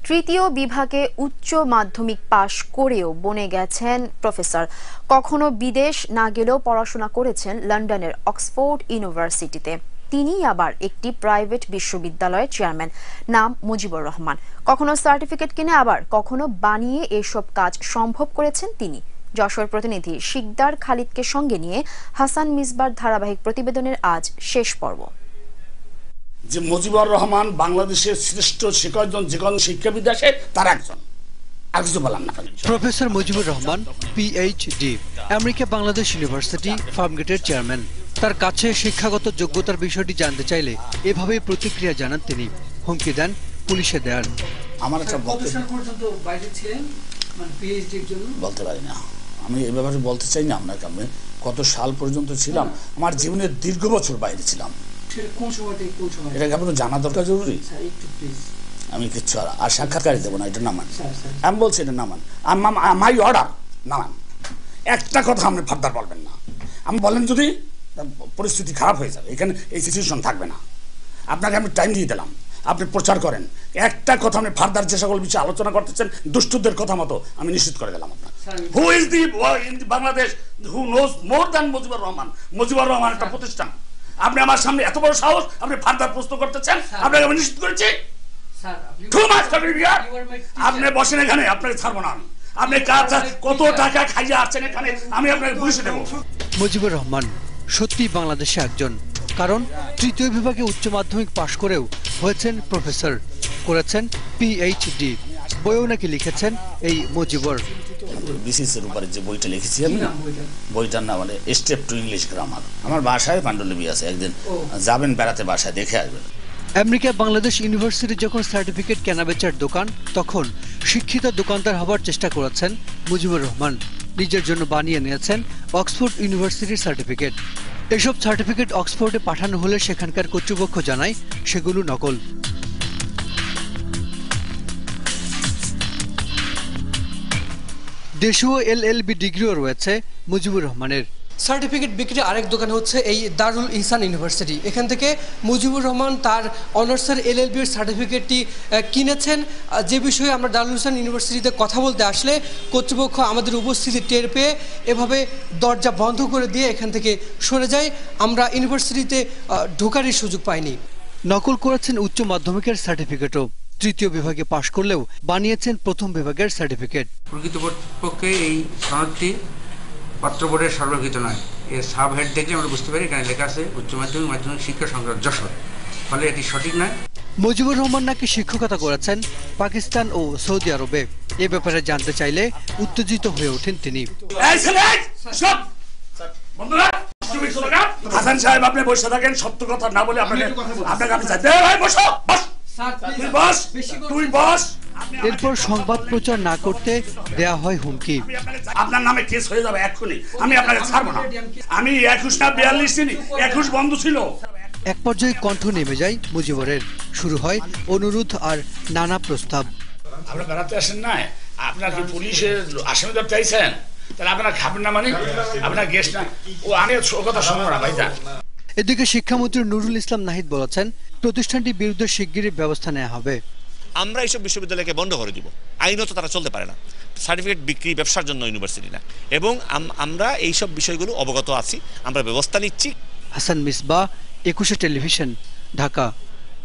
তৃতীয় বিভাগে উচ্চ মাধ্যমিক পাশ করেও বনে গেছেন প্রফেসর। কখনো বিদেশ না গেলেও পড়াশোনা করেছেন লন্ডনের অক্সফোর্ড ইউনিভার্সিটিতে। তিনি আবার একটি প্রাইভেট বিশ্ববিদ্যালয়ের চেয়ারম্যান, নাম মুজিবুর রহমান। কখনো সার্টিফিকেট কিনে আবার কখনো বানিয়ে এসব কাজ সম্ভব করেছেন তিনি। যশোর প্রতিনিধি শিকদার খালিদকে সঙ্গে নিয়ে হাসান মিসবার ধারাবাহিক প্রতিবেদনের আজ শেষ পর্ব। যে মুজিবুর রহমান বাংলাদেশের শ্রেষ্ঠ শিক্ষকজন যে কোনো শিক্ষাবিদ আছে তার একজন। আর কিছু বললাম না। Professor Mujibur Rahman PhD, America Bangladesh university ফার্মগেটের চেয়ারম্যান। তার কাছে শিক্ষাগত যোগ্যতার বিষয়টি জানতে চাইলে এভাবেই প্রতিক্রিয়া জানান তিনি। হুমকি দেন পুলিশে দেয়ার। আমার একটা বলতে পারি না, আমি এই ব্যাপারে বলতে চাই না আপনাকে। আমি কত সাল পর্যন্ত ছিলাম, আমার জীবনের দীর্ঘ বছর বাইরে ছিলাম। এটা আপনার জানা দরকার জরুরি। আমি কিচ্ছু আর সাক্ষাৎকারই দেবো না, এটা নামান। আমি বলছি এটা নামান, মাই অর্ডার নামান। একটা কথা আপনি ফার্দার বলবেন না। আমি বলেন যদি পরিস্থিতি খারাপ হয়ে যাবে, এখানে এই সিচুয়েশন থাকবে না। আপনাকে আমি টাইম দিয়ে দিলাম, আপনি প্রচার করেন। একটা কথা আপনি ফার্দার যে সকল বিষয়ে আলোচনা করতেছেন দুষ্টুদের কথা মতো আমি নিশ্চিত করে দিলাম আপনার। Who is the in Bangladesh who knows more than Mujibur Rahman? Mujibur Rahman একটা প্রতিষ্ঠান। আপনি আমার সামনে এত বড় সাহস, আপনি ফার্দার প্রশ্ন করতেছেন, আপনাকে আমি নিশ্চিত করেছি। আপনি বসেন এখানে, আপনাকে ছাড়বো না আমি। আপনি কত টাকা খাইয়ে আসছেন এখানে, আমি আপনাকে পুলিশে দেবো। মুজিবুর রহমান সত্যি বাংলাদেশে একজন, কারণ তৃতীয় বিভাগে উচ্চ মাধ্যমিক পাশ করেও হয়েছেন প্রফেসর, করেছেন পিএইচডি। বইও নাকি লিখেছেন এই মুজিবুর। বিসিএসের উপরে যে বইটা লিখেছি আমি, বইটার নাম মানে স্টেপ টু ইংলিশ গ্রামার। আমার বাসায় পাণ্ডুলিপি আছে, একদিন যাবেন বেড়াতে, বাসায় দেখে আসবেন। আমেরিকা বাংলাদেশ ইউনিভার্সিটি যখন সার্টিফিকেট কেনাবেচার দোকান, তখন শিক্ষিত দোকানদার হবার চেষ্টা করেছেন মুজিবুর রহমান। নিজের জন্য বানিয়ে নিয়েছেন অক্সফোর্ড ইউনিভার্সিটির সার্টিফিকেট। এসব সার্টিফিকেট অক্সফোর্ডে পাঠানো হলে সেখানকার কর্তৃপক্ষ জানায় সেগুলো নকল। দেশীয় এলএলবি ডিগ্রিও রয়েছে মুজিবুর রহমানের। সার্টিফিকেট বিক্রি আরেক দোকান হচ্ছে এই দারুল ইহসান ইউনিভার্সিটি। এখান থেকে মুজিবুর রহমান তার অনার্সের এলএলবির সার্টিফিকেটটি কিনেছেন, যে বিষয়ে আমরা দারুল ইহসান ইউনিভার্সিটিতে কথা বলতে আসলে কর্তৃপক্ষ আমাদের উপস্থিতি টের পেয়ে এভাবে দরজা বন্ধ করে দিয়ে এখান থেকে সরে যায়। আমরা ইউনিভার্সিটিতে ঢোকারই সুযোগ পাইনি। নকল করেছেন উচ্চ মাধ্যমিকের সার্টিফিকেটও। তৃতীয় বিভাগে পাশ করলেও বানিয়েছেন প্রথম বিভাগের সার্টিফিকেট। প্রকৃতপক্ষে এই সনদটি পত্র বোর্ডের সর্বকৃত নয়। এর সাব হেড দেখলে আমরা বুঝতে পারি এখানে লেখা আছে উচ্চ মাধ্যমিক মাধ্যমিক শিক্ষা সংক্রান্ত যশোর, ফলে এটি সঠিক নয়। মুজিবুর রহমান নাকি শিক্ষকতা করেছেন পাকিস্তান ও সৌদি আরবে। এ ব্যাপারে জানতে চাইলে উত্তেজিত হয়ে ওঠেন তিনি। হাসান সাহেব, আপনি বসে থাকেন, সত্য কথা না বলে আপনাকে আমি চাইতে বসো। তুই বস। এরপর সংবাদ প্রচার না করতে দেয়া হয় হুমকি। আপনার নামে কেস হয়ে যাবে এক্ষুনি, আমি আপনাকে ছাড়বো না। আমি 21 না 42 চিনি, 21 বন্ধ ছিল। এক পর্যায়ে কণ্ঠ নেমে যায় মুজিবুরের। শুরু হয় অনুরোধ আর নানা প্রস্তাব। আপনারা বেড়াতে আসেন না, আপনার কি পুলিশের আসামি ধরতে চাইছেন? তাহলে আপনারা খাবেন না, মানে আপনার গেস্ট না। ও আমি ও কথা শুনবো না ভাইজান। এদিকে শিক্ষামন্ত্রী নুরুল ইসলাম নাহিদ বলেছেন, প্রতিষ্ঠানটির বিরুদ্ধে শিগগিরই ব্যবস্থা নেওয়া হবে। আমরা এইসব বিশ্ববিদ্যালয়কে বন্ধ করে দিব, আইনত তারা চলতে পারে না। সার্টিফিকেট বিক্রি ব্যবসার জন্য ইউনিভার্সিটি না, এবং আমরা এইসব বিষয়গুলো অবগত আছি, আমরা ব্যবস্থা নিচ্ছি। হাসান মিসবাহ, 21 টেলিভিশন, ঢাকা।